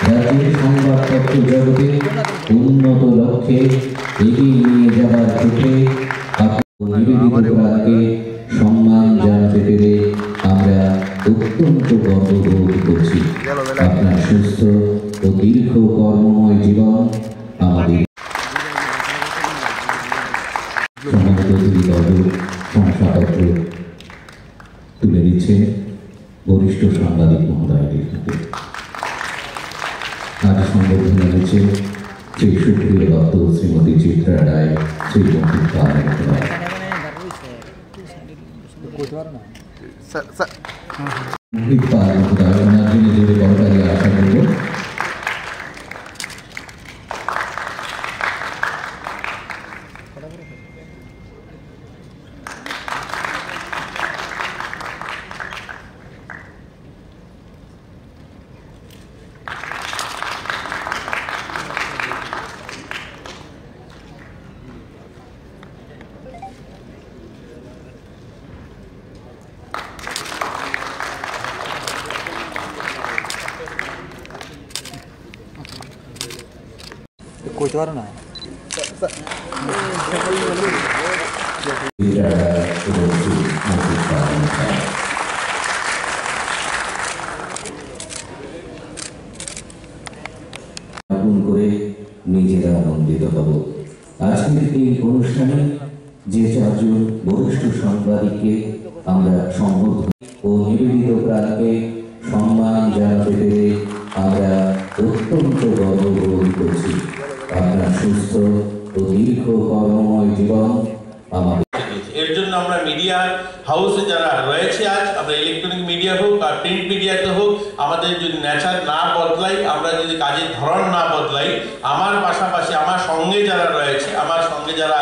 রাজ্যের সংবাদপত্র জগতে উন্নত লক্ষ্যে এগিয়ে নিয়ে যাবার ক্ষেত্রে নিবেদিতকে সম্মান জানাতে পেরে আমরা অত্যন্ত গর্ববোধ করছি। আপনার সুস্থ ও দীর্ঘ কর্মময় জীবন আমাদের শংসাপত্র তুলে দিচ্ছে বরিষ্ঠ সাংবাদিক মহোদয়দের হাতে। আজ সংবর্ধনা দিচ্ছে শ্রী সুপ্রিয় দত্ত, শ্রীমতী চিত্রা রায়, শ্রীমতী পাল মহোদয়। পাল মহোদয় ওনার জন্য জোরে করতালি আশা করব। कोई तो ना করে নিজেরা আনন্দিত হব। আজকের এই অনুষ্ঠানে যে চারজন বরিষ্ঠ সাংবাদিককে আমরা সম্বোধন ও নিবেদিত প্রাণকে সম্মান জানাতে পেরে আমরা অত্যন্ত গর্ববোধ করছি। আপনার সুস্থ ও দীর্ঘ কর্মময় জীবন আমাদের। এর জন্য আমরা মিডিয়া হাউসে যারা রয়েছে, আজ আমরা ইলেকট্রনিক মিডিয়া হোক আর প্রিন্ট মিডিয়াতে হোক, আমাদের যদি নেচার না বদলাই, আমরা যদি কাজের ধরন না বদলাই, আমার পাশাপাশি আমার সঙ্গে যারা রয়েছে, আমার সঙ্গে যারা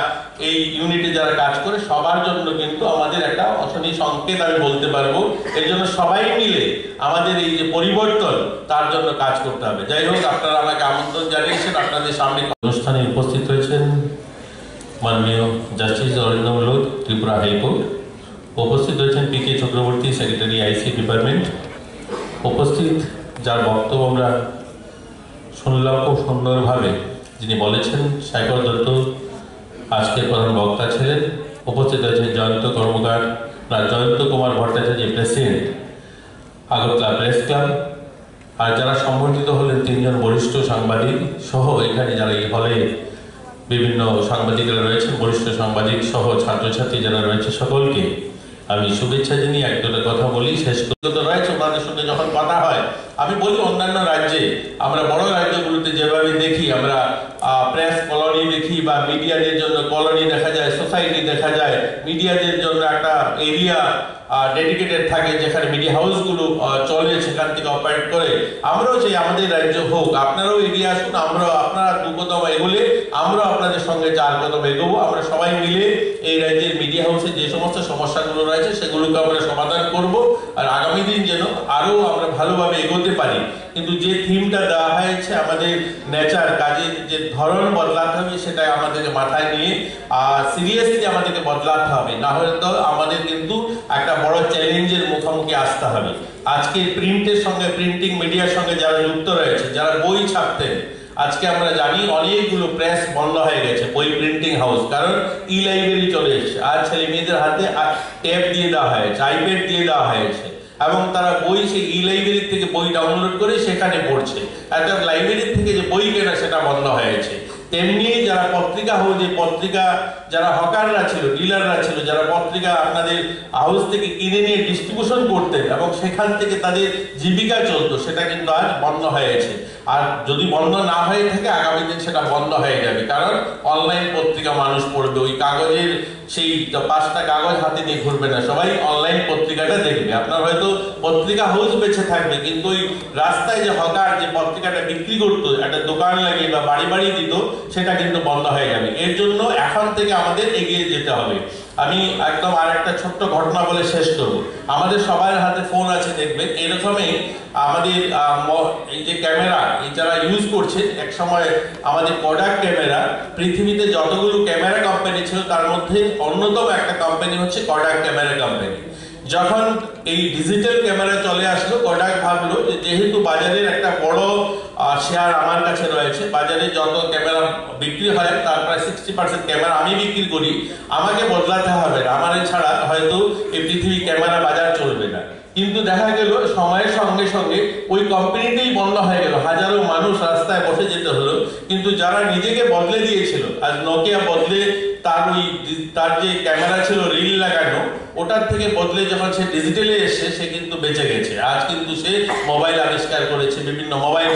এই ইউনিটে যারা কাজ করে, সবার জন্য কিন্তু আমাদের একটা অশনি সংকেত আমি বলতে পারবো। এর জন্য সবাই মিলে আমাদের এই যে পরিবর্তন, তার জন্য কাজ করতে হবে। যাই হোক, আপনারা আমাকে আমন্ত্রণ জানিয়েছেন, আপনাদের সামনে অনুষ্ঠানে উপস্থিত হয়েছেন মাননীয় জাস্টিস অরিন্দম লোধ, ত্রিপুরা হাইকোর্ট। উপস্থিত রয়েছেন পি.কে. চক্রবর্তী, সেক্রেটারি আইসি ডিপার্টমেন্ট। উপস্থিত যার বক্তব্য আমরা শুনলাম খুব সুন্দরভাবে, যিনি বলেছেন শেখর দত্ত আজকের প্রধান বক্তা ছিলেন। উপস্থিত রয়েছে Jayanta Karmakar, Jayanta Kumar Bhattacharya, president Agartala press club. আর যারা সম্বর্ধিত হলেন তিনজন বরিষ্ঠ সাংবাদিক সহ এখানে যারা এই হলে বিভিন্ন সাংবাদিকরা রয়েছেন, বরিষ্ঠ সাংবাদিক সহ ছাত্রছাত্রী যারা রয়েছে, সকলকে আমি শুভেচ্ছা জানিয়ে এক দুটো কথা বলি। শেষ করতে রয়েছে ওনাদের সঙ্গে যখন কথা হয়, আমি বলি অন্যান্য রাজ্যে, আমরা বড় রাজ্যগুলোতে যেভাবে দেখি, আমরা প্রেস কলোনি দেখি বা মিডিয়াদের জন্য কলোনি দেখা যায়, সোসাইটি দেখা যায়, মিডিয়াদের জন্য একটা এরিয়া ডেডিকেটেড থাকে যেখানে মিডিয়া হাউসগুলো চলে, সেখান থেকে অপারেট করে। আমরাও চাই আমাদের রাজ্য হোক, আপনারাও এগিয়ে আসুন, আমরাও আপনারা 2 কদম এগোলে আমরাও আপনাদের সঙ্গে 4 কদম এগোবো। আমরা সবাই মিলে এই রাজ্যের মিডিয়া হাউসে যে সমস্ত সমস্যাগুলো রয়েছে সেগুলোকে আমরা সমাধান করব, আর আগামী দিন যেন আরো আমরা ভালোভাবে এগোতে পারি। কিন্তু যে থিমটা দেওয়া হয়েছে, আমাদের নেচার, কাজের যে ধরন বদলাতে হবে, সেটা আমাদেরকে মাথায় নিয়ে সিরিয়াসলি আমাদেরকে বদলাতে হবে, না হলে তো আমাদের কিন্তু একটা বড় চ্যালেঞ্জের মুখোমুখি আসতে হবে। আজকে প্রিন্টের সঙ্গে, প্রিন্টিং মিডিয়ার সঙ্গে যারা যুক্ত রয়েছে, যারা বই ছাপতেন, আজকে আমরা জানি অনেকগুলো প্রেস বন্ধ হয়ে গেছে, বই প্রিন্টিং হাউস, কারণ ই লাইব্রেরি চলে এসেছে। আর ছেলে মেয়েদের হাতে ট্যাব দিয়ে দেওয়া হয়েছে, আইপ্যাড দিয়ে দেওয়া হয়েছে, এবং তারা বই সেই ই লাইব্রেরি থেকে বই ডাউনলোড করে সেখানে পড়ছে। একটা লাইব্রেরি থেকে যে বই কেনা, সেটা বন্ধ হয়েছে। তেমনি যারা পত্রিকা হাউসে, পত্রিকা যারা হকাররা ছিল, ডিলাররা ছিল, যারা পত্রিকা আপনাদের হাউস থেকে কিনে নিয়ে ডিস্ট্রিবিউশন করতেন এবং সেখান থেকে তাদের জীবিকা চলতো, সেটা কিন্তু আজ বন্ধ হয়েছে। আর যদি বন্ধ না হয়ে থাকে, আগামী দিন সেটা বন্ধ হয়ে যাবে, কারণ অনলাইন পত্রিকা মানুষ পড়বে, ওই কাগজের সেই 5টা কাগজ হাতে নিয়ে ঘুরবে না, সবাই অনলাইন পত্রিকাটা দেখবে। আপনার হয়তো পত্রিকা হাউস বেঁচে থাকবে, কিন্তু ওই রাস্তায় যে হকার যে পত্রিকাটা বিক্রি করতো, একটা দোকান লাগিয়ে বা বাড়ি বাড়ি দিত, সেটা কিন্তু বন্ধ হয়ে যাবে। এর জন্য এখন থেকে আমাদের এগিয়ে যেতে হবে। আমি একদম আর একটা ছোট্ট ঘটনা বলে শেষ করব। আমাদের সবার হাতে ফোন আছে, দেখবেন এরকমই আমাদের এই যে ক্যামেরা এই যারা ইউজ করছে, এক সময় আমাদের কোডাক ক্যামেরা, পৃথিবীতে যতগুলো ক্যামেরা কোম্পানি ছিল তার মধ্যে অন্যতম একটা কোম্পানি হচ্ছে কোডাক ক্যামেরা কোম্পানি। যখন এই ডিজিটাল ক্যামেরা চলে আসলো, কোডাক ভাবলো যে যেহেতু বাজারের একটা বড় শেয়ার আমার কাছে রয়েছে, বাজারে যত ক্যামেরা বিক্রি হয় তার প্রায় 60% ক্যামেরা আমি বিক্রি করি, আমাকে বদলাতে হবে না, আমার ছাড়া হয়তো এই পৃথিবী ক্যামেরা বাজার চলবে না। কিন্তু দেখা গেল সময়ের সঙ্গে সঙ্গে ওই কোম্পানিটাই বন্ধ হয়ে গেল, হাজারো মানুষ রাস্তায় বসে যেতে হলো। কিন্তু যারা নিজেকে বদলে দিয়েছিল, আজ নোকিয়া বদলে তার যে ক্যামেরা ছিল রিল লাগানো, ওটার থেকে বদলে যখন সে ডিজিটালে এসে সে কিন্তু বেঁচে গেছে। আজ কিন্তু সে মোবাইল আবিষ্কার করেছে, বিভিন্ন মোবাইল